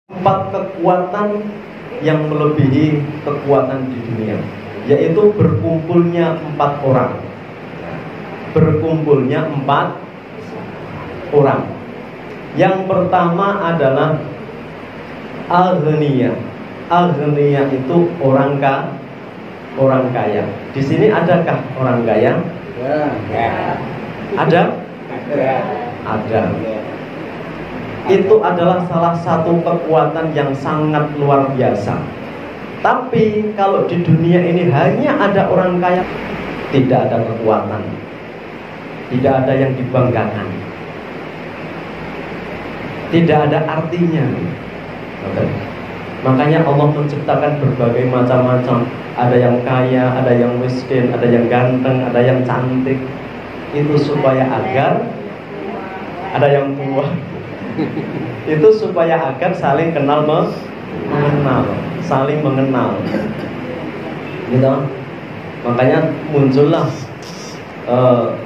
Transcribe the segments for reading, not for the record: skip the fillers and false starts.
Empat kekuatan yang melebihi kekuatan di dunia, yaitu berkumpulnya 4 orang. Berkumpulnya 4 orang. Yang pertama adalah aghnia. Aghnia itu orang kaya. Di sini adakah orang kaya? Ya. Ada? Ada. Itu adalah salah satu kekuatan yang sangat luar biasa. Tapi kalau di dunia ini hanya ada orang kaya, tidak ada kekuatan, tidak ada yang dibanggakan, tidak ada artinya. Makanya Allah menciptakan berbagai macam-macam. Ada yang kaya, ada yang miskin, ada yang ganteng, ada yang cantik. Itu supaya agar ada yang tua. Itu supaya agar saling mengenal, saling mengenal. Gitu. Makanya muncullah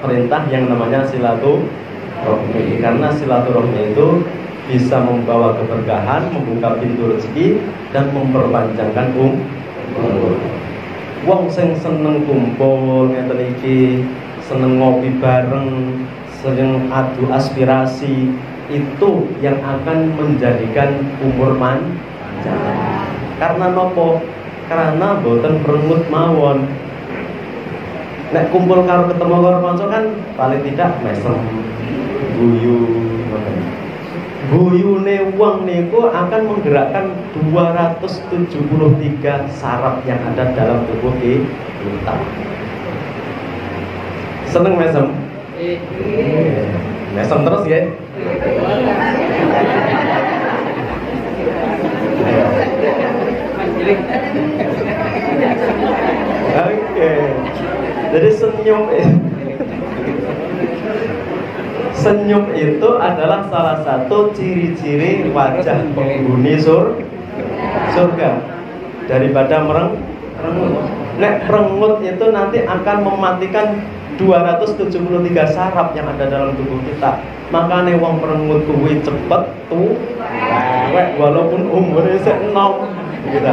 perintah yang namanya silaturahmi. Karena silaturahmi itu bisa membawa keberkahan, membuka pintu rezeki, dan memperpanjangkan umur. Wong sing seneng kumpul ngeten iki, seneng ngopi bareng, seneng adu aspirasi, itu yang akan menjadikan umur panjang. Karena nopo? Karena boten perengut mawon. Nek kumpul karo ketemu karo kanca kan paling tidak mesem, guyu. Guyune wong niku akan menggerakkan 273 saraf yang ada dalam tubuh kita. Seneng mesem? Mesem terus ya. Oke. Jadi senyum itu adalah salah satu ciri-ciri wajah penghuni surga daripada merengut. Nek merengut itu nanti akan mematikan 273 saraf yang ada dalam tubuh kita. Makanya wong merengut kuwi cepet tuwek walaupun umurnya sik enom gitu.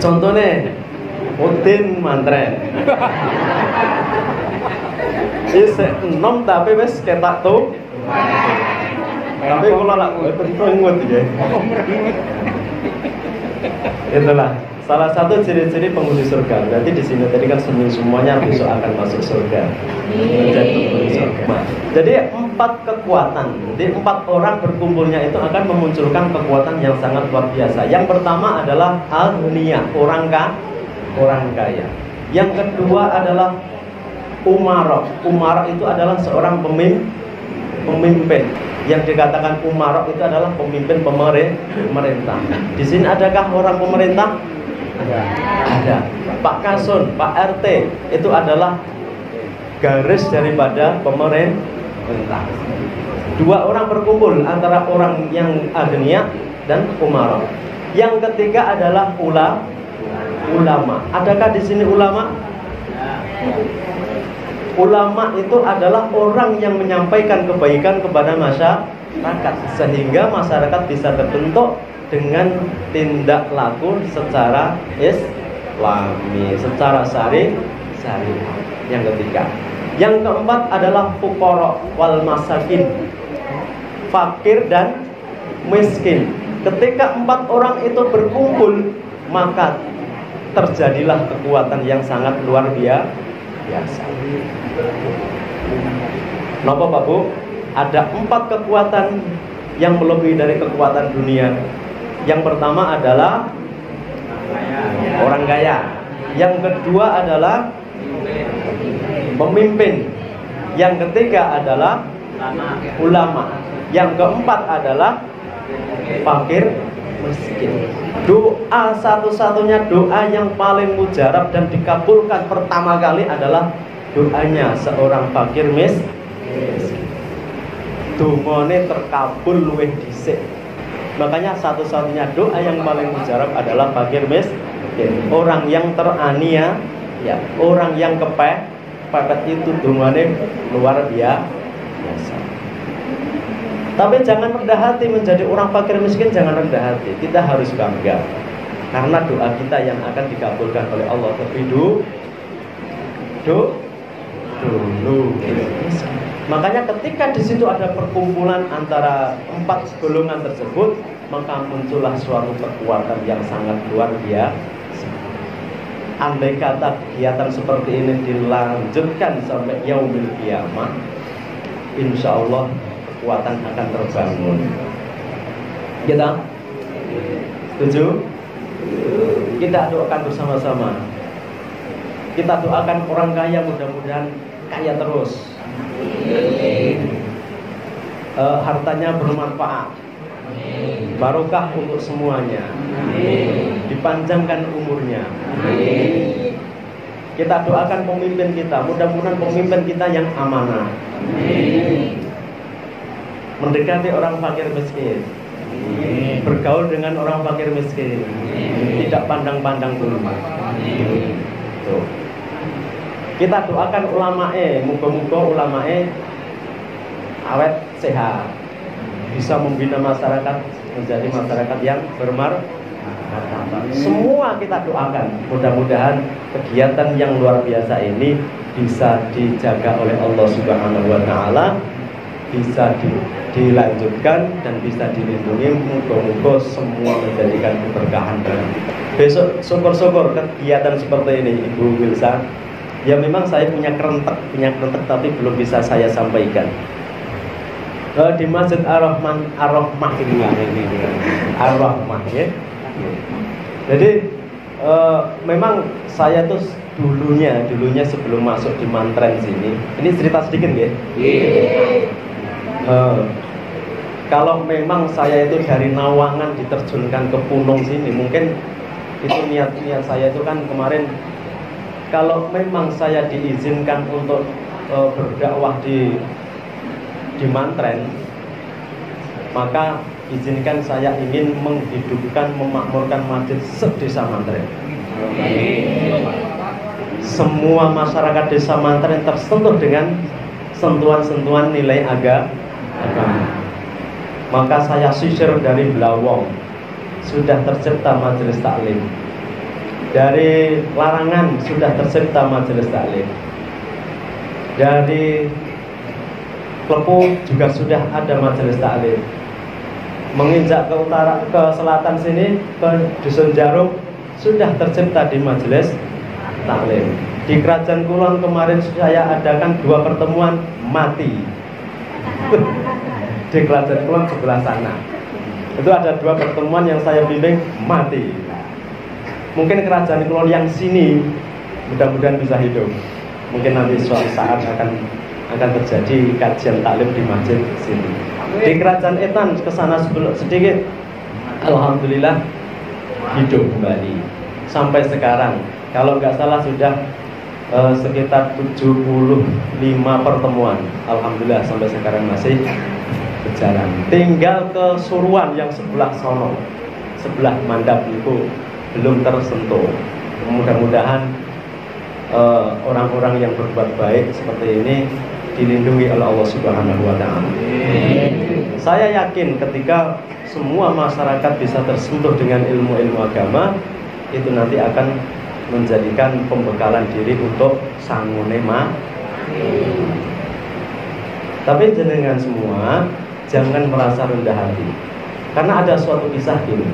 Contohnya Udin mantren. Isik enom tapi wis ketak tuh. Tapi kula lak merengut ya. Itulah salah satu ciri-ciri penghuni surga. Berarti di sini tadi kan semuanya besok akan masuk surga, menjadi penghuni surga. Jadi 4 kekuatan. Jadi 4 orang berkumpulnya itu akan memunculkan kekuatan yang sangat luar biasa. Yang pertama adalah aghnia, orang kaya. Yang kedua adalah umara. Umara itu adalah seorang pemimpin. Yang dikatakan umara itu adalah pemimpin pemerintah. Di sini adakah orang pemerintah? Ada. Pak Kasun, Pak RT itu adalah garis daripada pemerintah. 2 orang berkumpul antara orang yang aghnia dan umara. Yang ketiga adalah ulama. Adakah di sini ulama? Ulama itu adalah orang yang menyampaikan kebaikan kepada masyarakat, sehingga masyarakat bisa terbentuk dengan tindak laku secara islami, secara syariah. Yang ketiga. Yang keempat adalah fuqara wal masakin, fakir dan miskin. Ketika 4 orang itu berkumpul, maka terjadilah kekuatan yang sangat luar biasa. Napa Pak Bu? Ada 4 kekuatan yang melebihi dari kekuatan dunia. Yang pertama adalah orang kaya. Yang kedua adalah pemimpin. Yang ketiga adalah ulama. Yang keempat adalah fakir miskin. Doa satu-satunya doa yang paling mujarab dan dikabulkan pertama kali adalah doanya seorang fakir miskin. Dongane terkabul luwih dhisik. Makanya satu-satunya doa yang paling mujarab adalah fakir miskin. Orang yang teraniaya, ya, orang yang kepepet itu dongane luar biasa. Tapi jangan rendah hati menjadi orang fakir miskin, jangan rendah hati. Kita harus bangga karena doa kita yang akan dikabulkan oleh Allah terlebih dulu. Makanya ketika di situ ada perkumpulan antara 4 golongan tersebut, maka muncullah suatu kekuatan yang sangat luar biasa. Andai kata kegiatan seperti ini dilanjutkan sampai yaumil kiamah, insya Allah kekuatan akan terbangun. Kita setuju? Kita doakan bersama-sama. Kita doakan orang kaya mudah-mudahan kaya terus. Hartanya bermanfaat, barokah untuk semuanya, dipanjangkan umurnya. Kita doakan pemimpin kita, mudah-mudahan pemimpin kita yang amanah, mendekati orang fakir miskin, bergaul dengan orang fakir miskin, tidak pandang-pandang dulu. Kita doakan ulamae, muga-muga ulamae awet sehat, bisa membina masyarakat menjadi masyarakat yang bermartabat. Semua kita doakan, mudah-mudahan kegiatan yang luar biasa ini bisa dijaga oleh Allah Subhanahu wa taala, bisa dilanjutkan dan bisa dilindungi. Muga-muga semua menjadikan keberkahan. Besok syukur-syukur kegiatan seperti ini, Ibu Wilsa. Ya memang saya punya kerentek tapi belum bisa saya sampaikan. Di Masjid Ar-Rahmah ini, Ar-Rahmah ya. Jadi memang saya tuh dulunya sebelum masuk di Mantren sini, ini cerita sedikit ya. Kalau memang saya itu dari Nawangan diterjunkan ke Punung sini, mungkin itu niat saya itu kan kemarin. Kalau memang saya diizinkan untuk berdakwah di Mantren, maka izinkan saya ingin menghidupkan, memakmurkan masjid se-Desa Mantren. Semua masyarakat Desa Mantren tersentuh dengan sentuhan-sentuhan nilai agama. Maka saya sisir dari Blawong, sudah tercipta majelis taklim. Dari Larangan sudah tercipta majelis taklim. Dari Klepu juga sudah ada majelis taklim. Menginjak ke utara, ke selatan sini, ke Dusun Jarum sudah tercipta di majelis taklim. Di Kerajaan Kulon kemarin saya adakan 2 pertemuan mati. Di Kerajaan Kulon sebelah sana itu ada 2 pertemuan yang saya bimbing mati. Mungkin Kerajaan Kulon yang sini mudah-mudahan bisa hidup. Mungkin nanti suatu saat akan terjadi kajian taklim di masjid sini. Di Kerajaan Etan kesana sedikit, alhamdulillah hidup kembali sampai sekarang. Kalau nggak salah sudah sekitar 75 pertemuan. Alhamdulillah sampai sekarang masih berjalan. Tinggal ke Suruan yang sebelah sono, sebelah Mandap itu belum tersentuh. Mudah-mudahan orang-orang yang berbuat baik seperti ini dilindungi oleh Allah Subhanahu wa taala. Saya yakin ketika semua masyarakat bisa tersentuh dengan ilmu-ilmu agama, itu nanti akan menjadikan pembekalan diri untuk sangune Tapi jenengan semua jangan merasa rendah hati. Karena ada suatu kisah ini.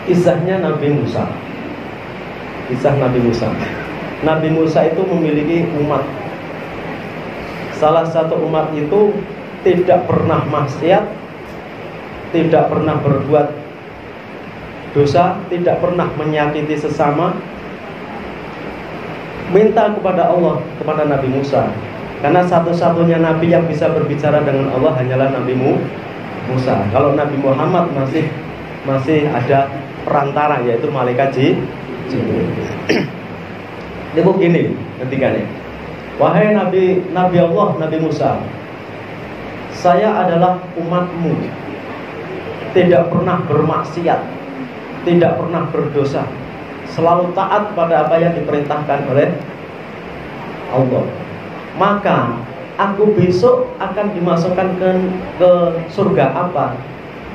Kisahnya Nabi Musa. Kisah Nabi Musa. Nabi Musa itu memiliki umat. Salah satu umat itu tidak pernah maksiat, tidak pernah berbuat dosa, tidak pernah menyakiti sesama. Minta kepada Allah, kepada Nabi Musa. Karena satu-satunya Nabi yang bisa berbicara dengan Allah hanyalah Nabi Musa. Kalau Nabi Muhammad masih ada perantara, yaitu malaikat Jibril. Dia begini ketikanya, wahai Nabi Allah, Nabi Musa, saya adalah umatmu, tidak pernah bermaksiat, tidak pernah berdosa, selalu taat pada apa yang diperintahkan oleh Allah. Maka aku besok akan dimasukkan ke surga apa?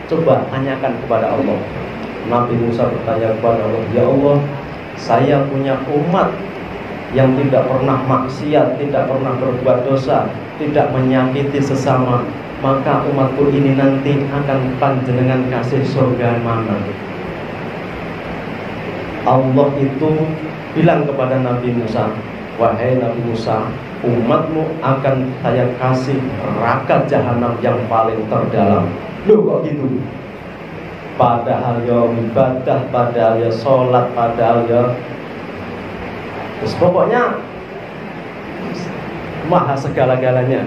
Coba tanyakan kepada Allah. Nabi Musa bertanya kepada Allah, ya Allah, saya punya umat yang tidak pernah maksiat, tidak pernah berbuat dosa, tidak menyakiti sesama, maka umatku ini nanti akan panjenengan kasih surga mana? Allah itu bilang kepada Nabi Musa, wahai Nabi Musa, umatmu akan saya kasih neraka jahanam yang paling terdalam. Loh kok gitu? Padahal ya ibadah, padahal ya sholat, padahal ya terus pokoknya maha segala-galanya.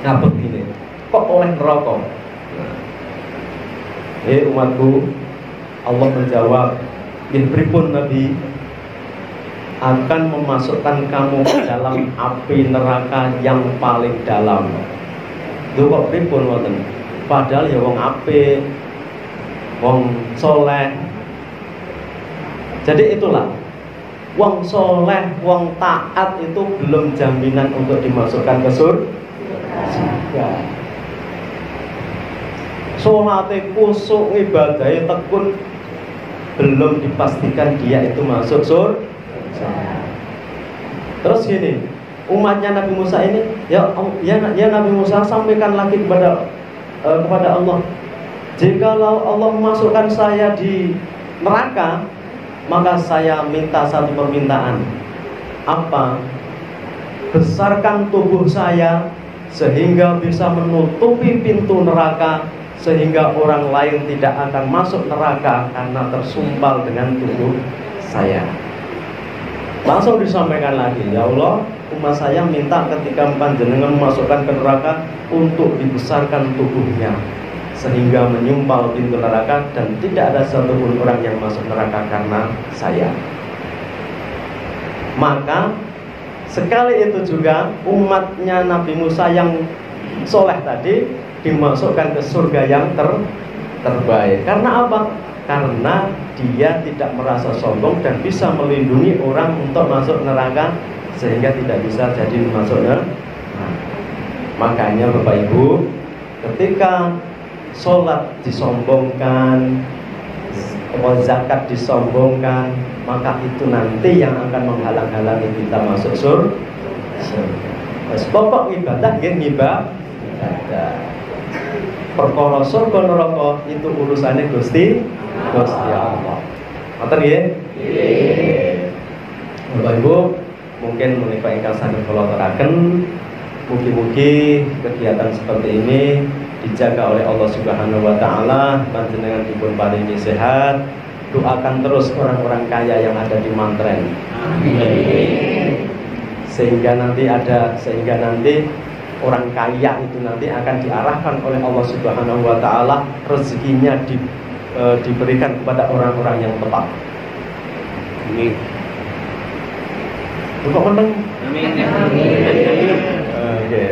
Nah begini, kok oleh neraka? Umatku, Allah menjawab, pripun Nabi, akan memasukkan kamu ke dalam api neraka yang paling dalam. Lho kok pripun wonten? Padahal ya wong apik, wong soleh. Jadi itulah, wong soleh, wong taat itu belum jaminan untuk dimasukkan ke surga. Salate kusuk, ibadahe tekun, belum dipastikan dia itu masuk surga. Terus gini, umatnya Nabi Musa ini, ya Nabi Musa, sampaikan lagi kepada Allah, jikalau Allah memasukkan saya di neraka, maka saya minta satu permintaan. Apa? Besarkan tubuh saya sehingga bisa menutupi pintu neraka, sehingga orang lain tidak akan masuk neraka karena tersumpal dengan tubuh saya. Langsung disampaikan lagi, ya Allah, umat saya minta ketika panjenengan memasukkan ke neraka untuk dibesarkan tubuhnya sehingga menyumpal pintu neraka dan tidak ada satupun orang yang masuk neraka karena saya. Maka sekali itu juga umatnya Nabi Musa yang soleh tadi dimasukkan ke surga yang terbaik. Karena apa? Karena dia tidak merasa sombong dan bisa melindungi orang untuk masuk neraka sehingga tidak bisa jadi masuk neraka. Makanya Bapak Ibu, ketika sholat disombongkan, zakat disombongkan, maka itu nanti yang akan menghalang-halangi kita masuk surga. Pokok ibadah ibadah. Perkara surga neraka itu urusannya Gusti Allah. Ngoten nggih? Nggih. Bapak Ibu, mungkin menika ingkang saged kula aturaken, mugi-mugi kegiatan seperti ini dijaga oleh Allah Subhanahu wa taala, panjenengan dipun paringi sehat. Doakan terus orang-orang kaya yang ada di Mantren. Amin. Sehingga nanti orang kaya itu nanti akan diarahkan oleh Allah Subhanahu wa taala, rezekinya diberikan kepada orang-orang yang tepat. Amin. Kok meneng? Amin. Oke.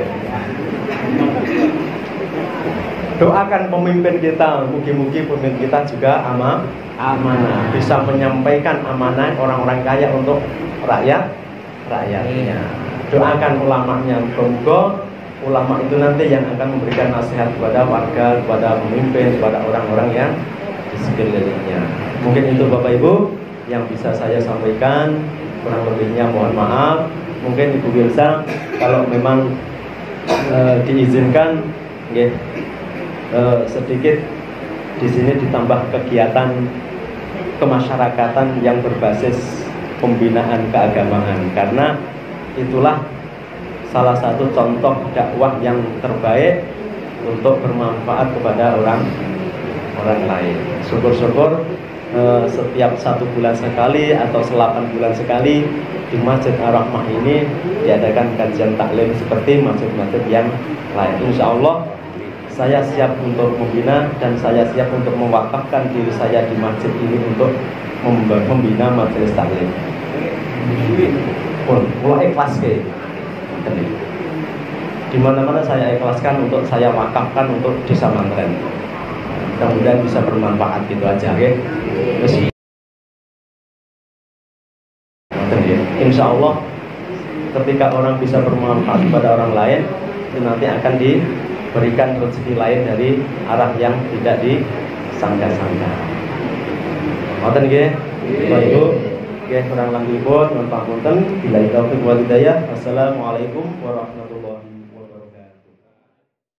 Doakan pemimpin kita, mugi-mugi pemimpin kita juga amanah, bisa menyampaikan amanah orang-orang kaya untuk rakyatnya. Doakan ulamanya, semoga ulama itu nanti yang akan memberikan nasihat kepada warga, kepada pemimpin, kepada orang-orang yang di sekelilingnya. Mungkin itu Bapak Ibu yang bisa saya sampaikan, kurang lebihnya mohon maaf. Mungkin Ibu Wilsa kalau memang diizinkan, sedikit di sini ditambah kegiatan kemasyarakatan yang berbasis pembinaan keagamaan, karena itulah salah satu contoh dakwah yang terbaik untuk bermanfaat kepada orang lain. Syukur-syukur setiap 1 bulan sekali atau 8 bulan sekali di Masjid Ar-Rahmah ini diadakan kajian taklim seperti masjid-masjid yang lain. Insya Allah saya siap untuk membina dan saya siap untuk mewakafkan diri saya di masjid ini untuk membina majelis taklim. Mulai ikhlas ke. Di mana-mana saya ikhlaskan untuk saya wakafkan untuk desa Mantren. Kemudian bisa bermanfaat gitu aja, oke? Insya Allah ketika orang bisa bermanfaat kepada orang lain, itu nanti akan diberikan rezeki lain dari arah yang tidak disangka-sangka. Ngoten nggih, Bapak Ibu. Nggih, kurang langkungipun, nuwun pangapunten. Billahi taufiq wal hidayah. Wassalamualaikum warahmatullahi wabarakatuh.